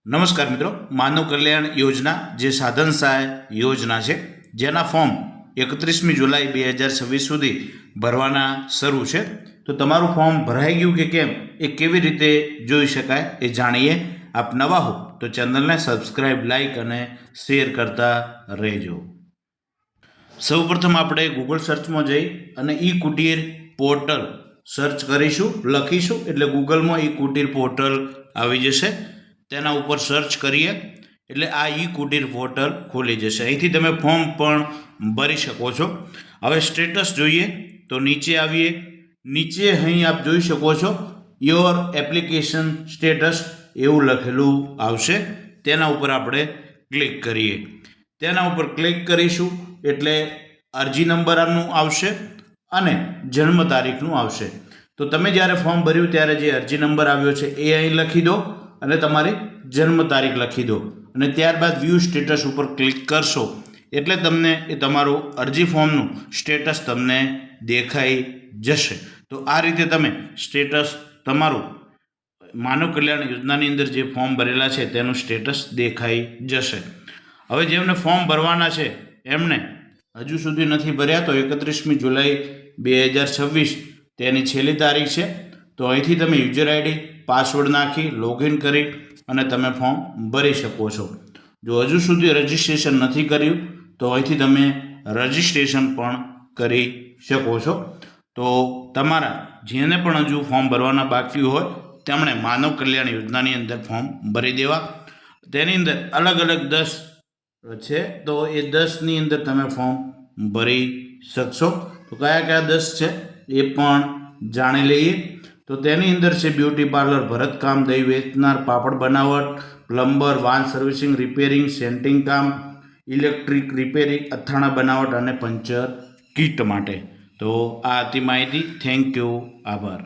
નમસ્કાર મિત્રો, માનવ કલ્યાણ યોજના જે સાધન સહાય યોજના છે જેના ફોર્મ 31મી જુલાઈ 2026 સુધી ભરવાના શરૂ છે. તો તમારું ફોર્મ ભરાઈ ગયું કે કેમ એ કેવી રીતે જોઈ શકાય એ જાણીએ. આપ નવા હો તો ચેનલને સબસ્ક્રાઈબ, લાઈક અને શેર કરતા રહેજો. સૌપ્રથમ આપણે ગૂગલ સર્ચમાં જઈ અને ઈ કુટીર પોર્ટલ સર્ચ કરીશું, લખીશું એટલે ગૂગલમાં ઈ કુટીર પોર્ટલ આવી જશે. તેના ઉપર સર્ચ કરીએ એટલે આ ઈ કુટીર પોર્ટલ ખોલી જશે. અહીંથી તમે ફોર્મ પણ ભરી શકો છો. હવે સ્ટેટસ જોઈએ તો નીચે આવીએ. નીચે અહીં આપ જોઈ શકો છો યોર એપ્લિકેશન સ્ટેટસ એવું લખેલું આવશે. તેના ઉપર આપણે ક્લિક કરીએ. તેના ઉપર ક્લિક કરીશું એટલે અરજી નંબરનું આવશે અને જન્મ તારીખનું આવશે. તો તમે જ્યારે ફોર્મ ભર્યું ત્યારે જે અરજી નંબર આવ્યો છે એ અહીં લખી દો અને તમારી જન્મ તારીખ લખી દો અને ત્યારબાદ વ્યૂ સ્ટેટસ ઉપર ક્લિક કરશો એટલે તમને એ તમારું અરજી ફોર્મનું સ્ટેટસ તમને દેખાઈ જશે. તો આ રીતે તમે સ્ટેટસ તમારું માનવ કલ્યાણ યોજનાની અંદર જે ફોર્મ ભરેલા છે તેનું સ્ટેટસ દેખાઈ જશે. હવે જેમને ફોર્મ ભરવાના છે એમને હજુ સુધી નથી ભર્યા તો 31મી જુલાઈ 2026 તેની છેલ્લી તારીખ છે. તો અહીંથી તમે યુઝર આઈડી, પાસવર્ડ નાખી લોગિન કરી અને તમે ફોર્મ ભરી શકો છો. જો હજુ સુધી રજિસ્ટ્રેશન નથી કર્યું તો અહીંથી તમે રજિસ્ટ્રેશન પણ કરી શકો છો. તો તમારા જેને પણ હજુ ફોર્મ ભરવાના બાકી હોય તેમણે માનવ કલ્યાણ યોજનાની અંદર ફોર્મ ભરી દેવા. તેની અંદર અલગ અલગ 10 છે તો એ 10ની અંદર તમે ફોર્મ ભરી શકશો. તો કયા કયા 10 છે એ પણ જાણી લઈએ. તો તેની અંદર છે બ્યુટી પાર્લર, ભરતકામ, દહીં વેચનાર, પાપડ બનાવટ, પ્લમ્બર, વાહન સર્વિસિંગ, રિપેરિંગ, સેન્ટિંગ કામ, ઇલેક્ટ્રિક રિપેરિંગ, અથાણા બનાવટ અને પંચર કીટ માટે. તો આ હતી માહિતી. થેન્ક યુ, આભાર.